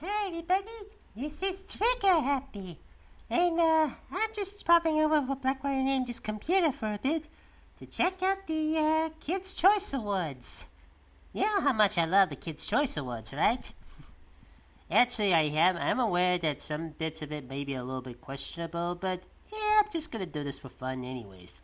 Hi everybody, this is Trigger Happy, and I'm just popping over for Black White Ninja's computer for a bit to check out the Kids' Choice Awards. You know how much I love the Kids' Choice Awards, right? Actually, I'm aware that some bits of it may be a little bit questionable, but yeah, I'm just gonna do this for fun anyways.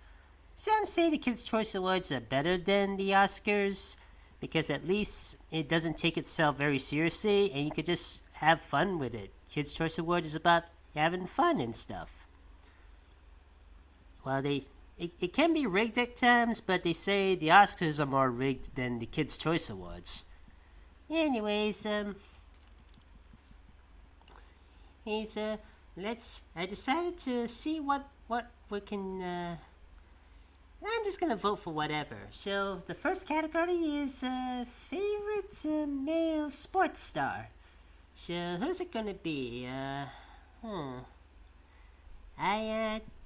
Some say the Kids' Choice Awards are better than the Oscars because at least it doesn't take itself very seriously and you could just have fun with it. Kids' Choice Award is about having fun and stuff. Well, it can be rigged at times, but they say the Oscars are more rigged than the Kids' Choice Awards. Anyways, he's let's. I decided to see what we can. I'm just gonna vote for whatever. So the first category is favorite male sports star. So who's it gonna be? I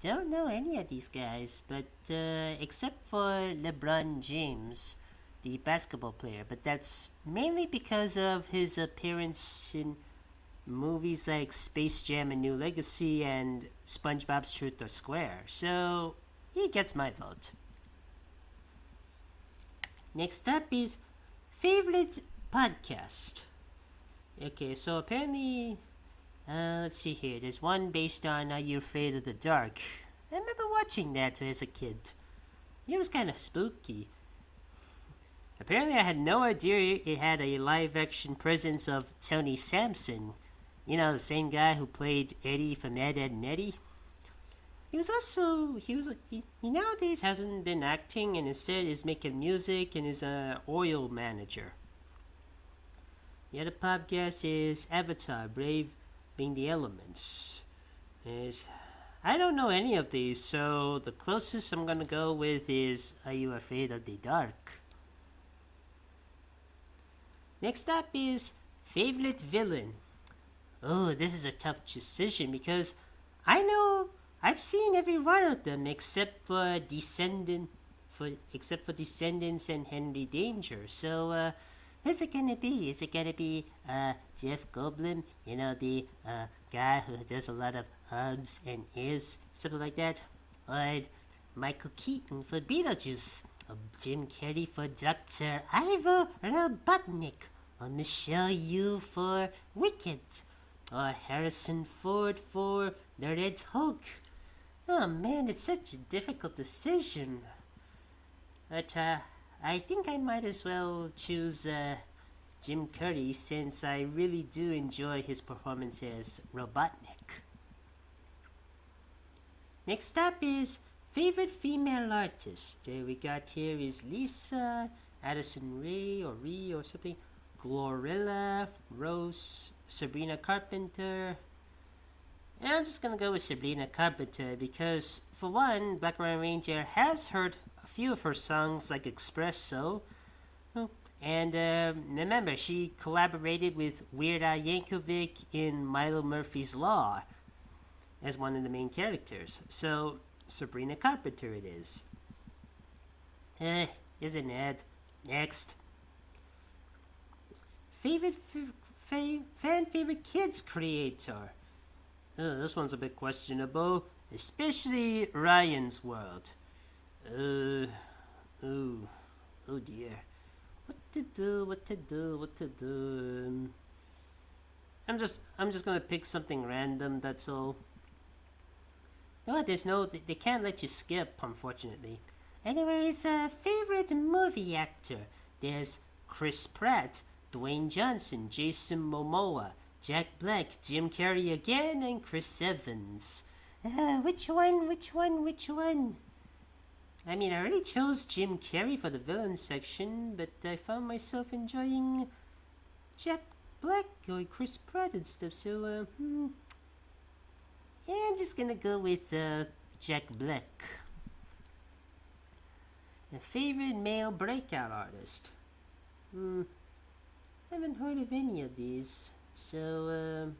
don't know any of these guys, but except for LeBron James, the basketball player. But that's mainly because of his appearance in movies like Space Jam: A New Legacy and SpongeBob's Truth or Square. So he gets my vote. Next up is favorite podcast. Okay, so apparently, let's see here. There's one based on Are You Afraid of the Dark? I remember watching that as a kid. It was kind of spooky. Apparently, I had no idea it had a live action presence of Tony Sampson. You know, the same guy who played Eddie from Ed, Edd n Eddy. He nowadays hasn't been acting and instead is making music and is a oil manager. The other podcast is Avatar: Brave Being the Elements. I don't know any of these, so the closest I'm gonna go with is Are You Afraid of the Dark? Next up is favorite villain. Oh, this is a tough decision because I know I've seen every one of them except for Descendants and Henry Danger. So who's it gonna be? Is it gonna be Jeff Goldblum? You know, the guy who does a lot of ums and ifs, something like that? Or Michael Keaton for Beetlejuice? Or Jim Carrey for Dr. Ivo Robotnik? Or Michelle Yeoh for Wicked? Or Harrison Ford for the Red Hulk? Oh man, it's such a difficult decision. But I think I might as well choose Jim Carrey since I really do enjoy his performance as Robotnik. Next up is favorite female artist. We got here is Lisa, Addison Rae or something, Glorilla, Rose, Sabrina Carpenter. And I'm just gonna go with Sabrina Carpenter because, for one, Black Rain Ranger has heard a few of her songs like Espresso. And remember, she collaborated with Weird Al Yankovic in Milo Murphy's Law as one of the main characters. So, Sabrina Carpenter it is. Isn't it? Next. Favorite fan favorite kids creator. This one's a bit questionable, especially Ryan's World. Oh dear. What to do? I'm just gonna pick something random, that's all. No, they can't let you skip, unfortunately. Anyways, favorite movie actor. There's Chris Pratt, Dwayne Johnson, Jason Momoa, Jack Black, Jim Carrey again, and Chris Evans. Which one? I mean, I already chose Jim Carrey for the villain section, but I found myself enjoying Jack Black or Chris Pratt and stuff, so, yeah, I'm just gonna go with, Jack Black. A favorite male breakout artist? I haven't heard of any of these. So,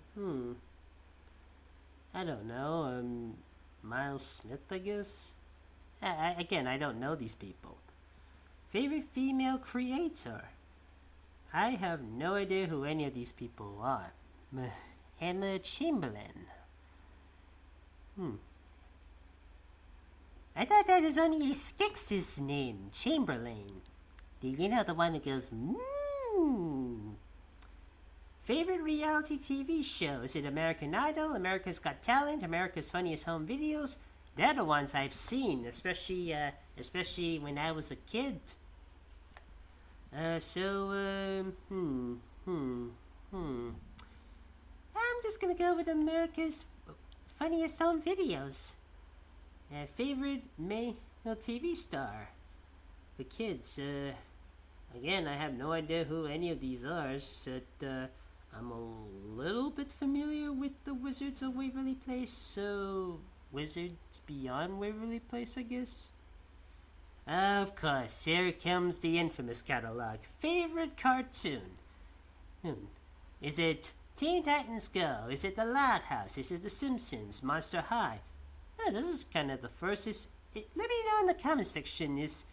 I don't know. Miles Smith, I guess? Again, I don't know these people. Favorite female creator? I have no idea who any of these people are. Emma Chamberlain. I thought that was only Skix's name, Chamberlain. You know, the one who goes, Favorite reality TV show? Is it American Idol, America's Got Talent, America's Funniest Home Videos? They're the ones I've seen, especially when I was a kid. I'm just gonna go with America's Funniest Home Videos. Favorite male TV star for kids. Again, I have no idea who any of these are, but I'm a little bit familiar with the Wizards of Waverly Place, so Wizards Beyond Waverly Place, I guess. Of course, here comes the infamous catalog. Favorite cartoon? Is it Teen Titans Go? Is it The Loud House? Is it The Simpsons? Monster High? This is kind of the first. Let me know in the comment section. Is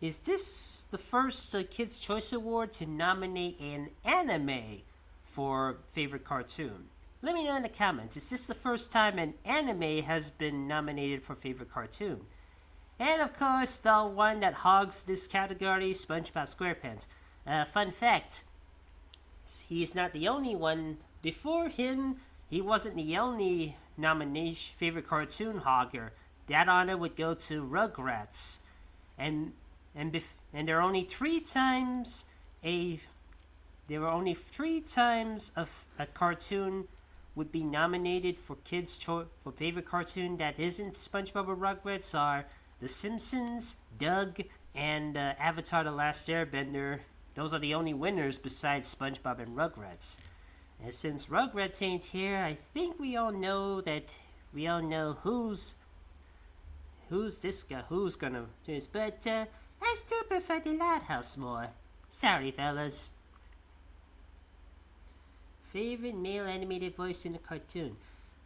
this the first Kids' Choice Award to nominate an anime for favorite cartoon? Let me know in the comments. Is this the first time an anime has been nominated for favorite cartoon? And of course, the one that hogs this category, SpongeBob SquarePants. Fun fact, he's not the only one. Before him, he wasn't the only nomination favorite cartoon hogger. That honor would go to Rugrats. And there were only three times a cartoon would be nominated for for favorite cartoon that isn't SpongeBob or Rugrats are The Simpsons, Doug, and Avatar: The Last Airbender. Those are the only winners besides SpongeBob and Rugrats. And since Rugrats ain't here, I think we all know who's this guy, who's gonna do this. But I still prefer the Loud House more. Sorry, fellas. Favorite male animated voice in a cartoon?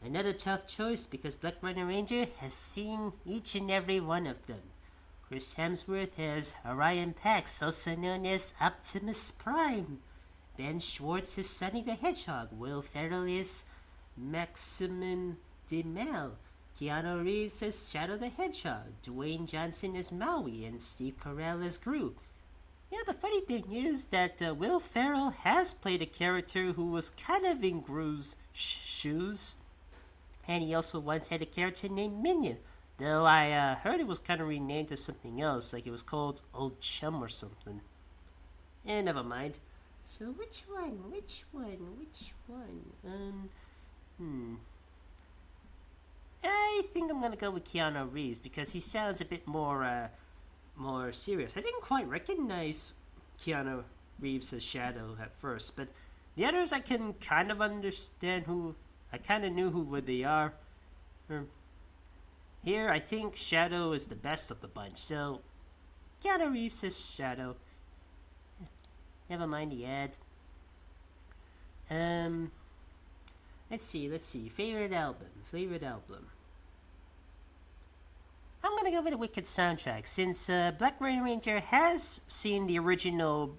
Another tough choice because Black Runner Ranger has seen each and every one of them. Chris Hemsworth has Orion Pax, also known as Optimus Prime. Ben Schwartz is Sonny the Hedgehog. Will Ferrell is Maximum DeMel. Keanu Reeves as Shadow the Hedgehog. Dwayne Johnson as Maui, and Steve Carell as Groot. Yeah, the funny thing is that Will Ferrell has played a character who was kind of in Groot's shoes. And he also once had a character named Minion. Though I heard it was kind of renamed to something else, like it was called Old Chum or something. Never mind. So which one? I think I'm gonna go with Keanu Reeves because he sounds a bit more serious. I didn't quite recognize Keanu Reeves as Shadow at first, but the others I can kind of understand I kind of knew who they are. Here, I think Shadow is the best of the bunch, so Keanu Reeves is Shadow. Never mind the ad. Let's see. Favorite album. I'm gonna go with the Wicked soundtrack since Black Ranger has seen the original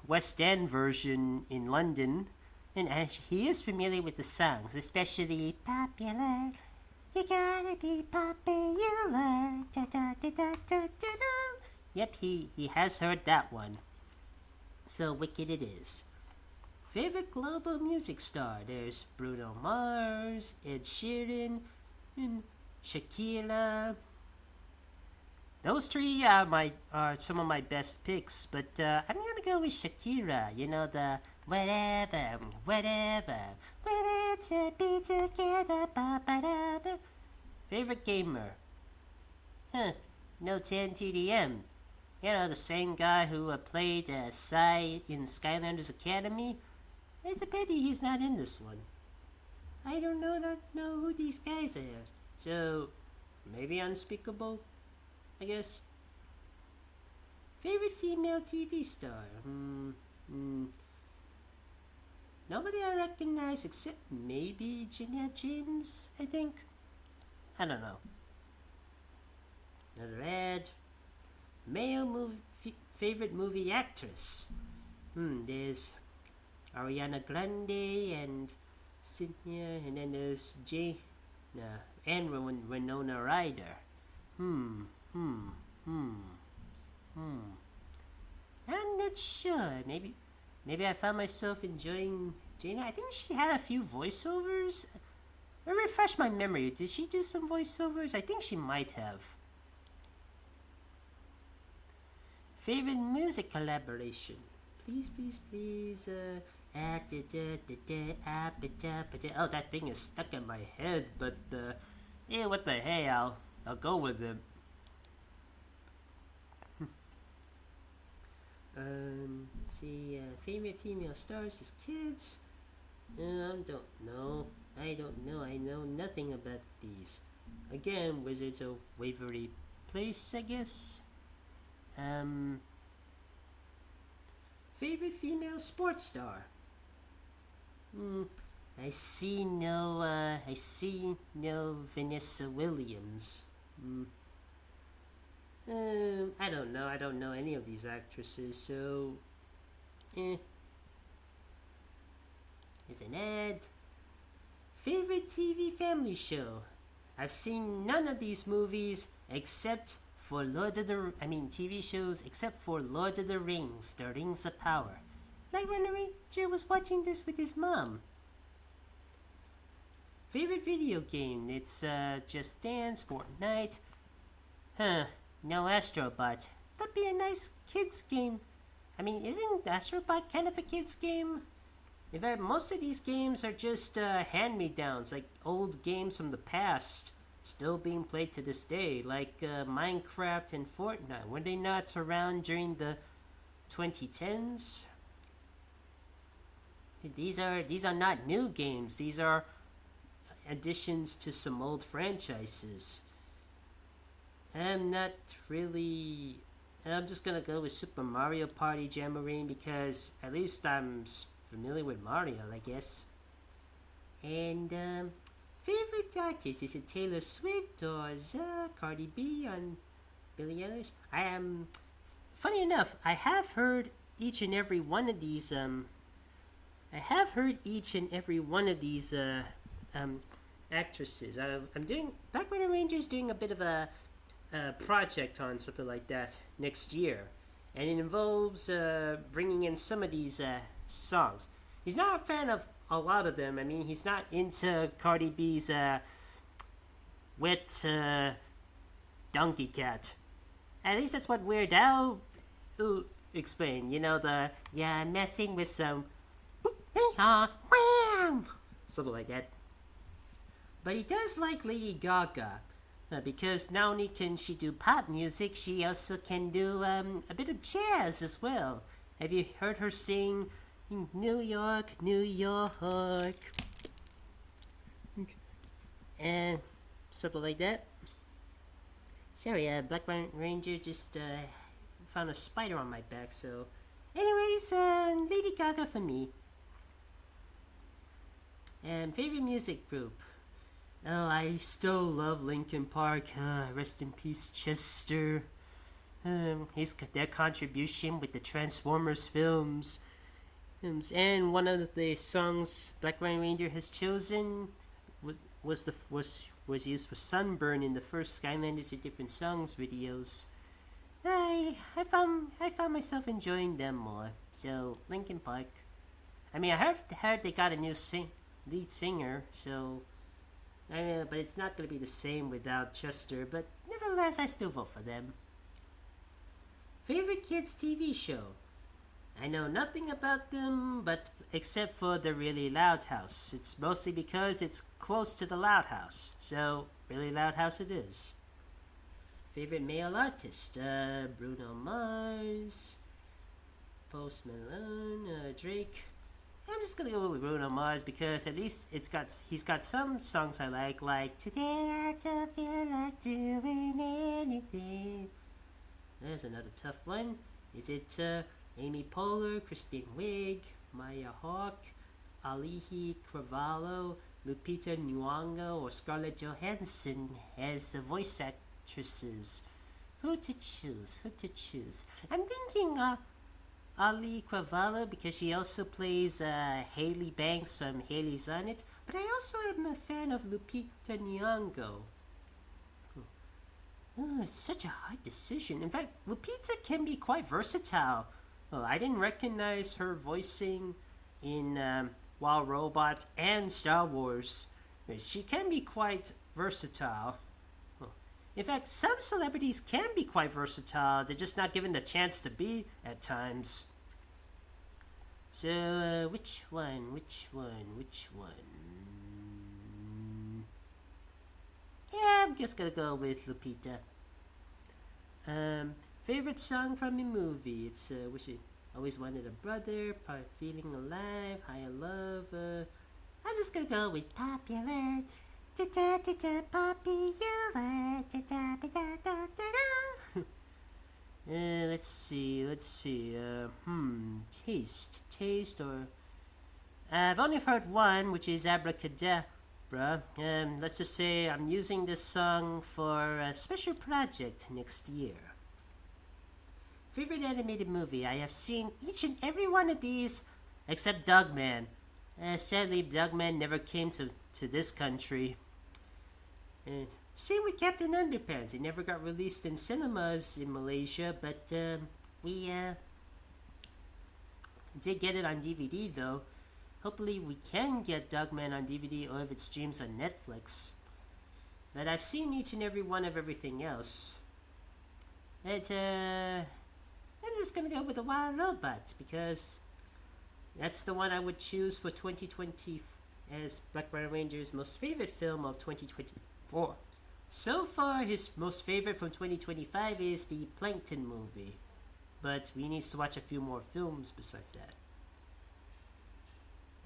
West End version in London, and he is familiar with the songs, especially Popular. You gotta be popular. Da, da, da, da, da, da, da. Yep, he has heard that one. So Wicked it is. Favorite global music star? There's Bruno Mars, Ed Sheeran, and Shakira. Those three are some of my best picks, but I'm gonna go with Shakira. You know, the whatever, when it's a be together, ba-ba-da-ba. Favorite gamer? No 10 TDM. You know, the same guy who played Sai in Skylanders Academy. It's a pity he's not in this one. I don't know who these guys are. So, maybe Unspeakable, I guess. Favorite female TV star? Nobody I recognize except maybe Jeanette James, I think. I don't know. Another ad. Male favorite movie actress. There's Ariana Grande and Cynthia, and then there's and Winona Ryder. Hmm, hmm, hmm, hmm. I'm not sure. Maybe I found myself enjoying Jaina. I think she had a few voiceovers. Let me refresh my memory. Did she do some voiceovers? I think she might have. Favorite music collaboration? Please, please, please. Oh, that thing is stuck in my head, but yeah, what the hey? I'll go with it. See, favorite female stars as kids? Don't know. I don't know. I know nothing about these. Again, Wizards of Waverly Place, I guess. Favorite female sports star? I see no. I see no Vanessa Williams. I don't know. I don't know any of these actresses, so. Is an ad. Favorite TV family show? I've seen none of these movies except for TV shows except for Lord of the Rings, The Rings of Power. Like when Ranger was watching this with his mom. Favorite video game? It's Just Dance, Fortnite. No Astrobot. That'd be a nice kids game. I mean, isn't Astrobot kind of a kids game? In fact, most of these games are just hand-me-downs, like old games from the past, still being played to this day, like Minecraft and Fortnite. Were they not around during the 2010s? These are not new games. These are additions to some old franchises. I'm not really. I'm just gonna go with Super Mario Party Jamboree because at least I'm familiar with Mario, I guess. And favorite artist, is it Taylor Swift or Cardi B on Billie Eilish? I am. Funny enough, I have heard each and every one of these. Actresses. I'm doing Black Widow Ranger's doing a bit of a project on something like that next year, and it involves bringing in some of these songs. He's not a fan of a lot of them. I mean, he's not into Cardi B's wet donkey cat. At least that's what Weird Al explained. You know, I'm messing with some something like that. But he does like Lady Gaga. Because not only can she do pop music, she also can do a bit of jazz as well. Have you heard her sing New York, New York? And something like that. Sorry, Black Ranger just found a spider on my back, so. Anyways, Lady Gaga for me. And favorite music group? Oh, I still love Linkin Park. Rest in peace, Chester. Their contribution with the Transformers films. And one of the songs Black Ranger has chosen was used for Sunburn in the first Skylanders with Different Songs videos. I found myself enjoying them more. So Linkin Park. I mean, I heard they got a new lead singer, so. But it's not going to be the same without Chester, but nevertheless, I still vote for them. Favorite kids TV show? I know nothing about them, but except for the Really Loud House. It's mostly because it's close to the Loud House, so Really Loud House it is. Favorite male artist? Bruno Mars, Post Malone, Drake. I'm just gonna go with Bruno Mars because at least he's got some songs I like Today I Don't Feel Like Doing Anything. There's another tough one. Is it Amy Poehler, Kristen Wiig, Maya Hawke, Alihi Cravalho, Lupita Nyong'o, or Scarlett Johansson as the voice actresses? Who to choose? I'm thinking Ali Cravalho because she also plays Haley Banks from Haley's on It. But I also am a fan of Lupita Nyong'o. Oh, it's such a hard decision. In fact, Lupita can be quite versatile. Oh, I didn't recognize her voicing in Wild Robots and Star Wars. She can be quite versatile. Oh. In fact, some celebrities can be quite versatile. They're just not given the chance to be at times. So, which one? Yeah, I'm just gonna go with Lupita. Favorite song from the movie? It's wish I always wanted a brother, feeling alive, higher love. I'm just gonna go with popular. Popular. Let's see. Taste, or I've only heard one, which is Abracadabra. Let's just say I'm using this song for a special project next year. Favorite animated movie? I have seen each and every one of these except Dogman. Sadly, Dogman never came to this country. Same with Captain Underpants. It never got released in cinemas in Malaysia, but we did get it on DVD though. Hopefully we can get Dogman on DVD or if it streams on Netflix. But I've seen each and every one of everything else. I'm just gonna go with the Wild Robot because that's the one I would choose for 2020 as Black Power Rangers' most favorite film of 2024. So far, his most favorite from 2025 is the Plankton movie. But we need to watch a few more films besides that.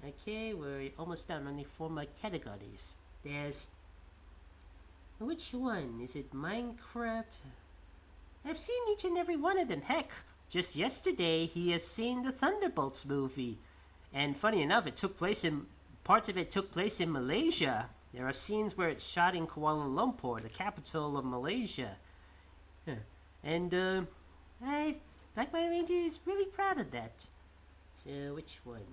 Okay, we're almost done. Only 4 more categories. There's... Which one? Is it Minecraft? I've seen each and every one of them. Heck, just yesterday he has seen the Thunderbolts movie. And funny enough, parts of it took place in Malaysia. There are scenes where it's shot in Kuala Lumpur, the capital of Malaysia. And Black Power Ranger is really proud of that. So, which one?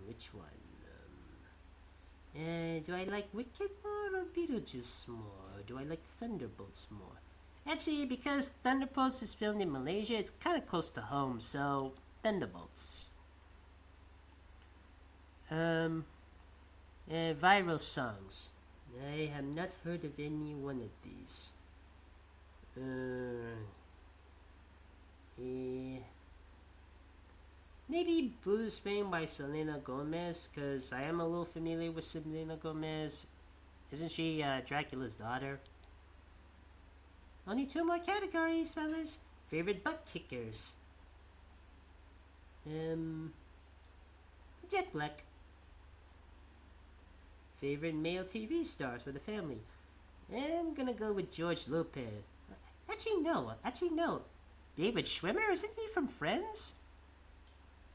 Do I like Wicked more or Beetlejuice more? Or do I like Thunderbolts more? Actually, because Thunderbolts is filmed in Malaysia, it's kind of close to home, so Thunderbolts. Viral songs. I have not heard of any one of these. Maybe Blues Fame by Selena Gomez, because I am a little familiar with Selena Gomez. Isn't she Dracula's daughter? Only 2 more categories, fellas. Favorite butt kickers. Jet Black. Favorite male TV stars for the family. I'm gonna go with George Lopez. Actually, no. David Schwimmer, isn't he from Friends?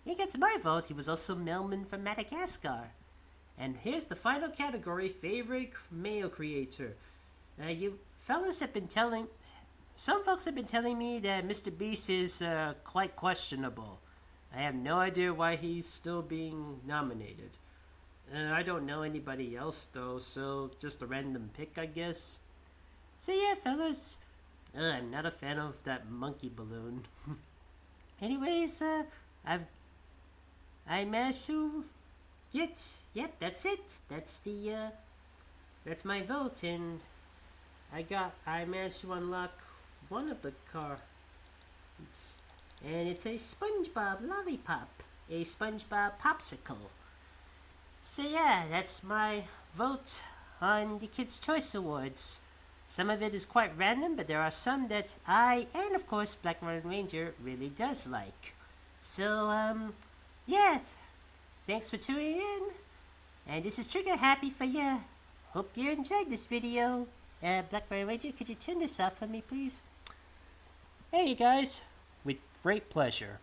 He gets my vote. He was also Melman from Madagascar. And here's the final category, favorite male creator. You fellas have been some folks have been telling me that Mr. Beast is quite questionable. I have no idea why he's still being nominated. I don't know anybody else though, so just a random pick, I guess. So yeah, fellas, I'm not a fan of that monkey balloon. Anyways, I managed to get. Yep, that's it. That's my vote, and I managed to unlock one of the cards, and it's a SpongeBob lollipop, a SpongeBob popsicle. So yeah, that's my vote on the Kids' Choice Awards. Some of it is quite random, but there are some that I, and of course Black Ranger, really does like. So, yeah, thanks for tuning in. And this is Trigger Happy for ya. Hope you enjoyed this video. Black Ranger, could you turn this off for me, please? Hey, you guys. With great pleasure.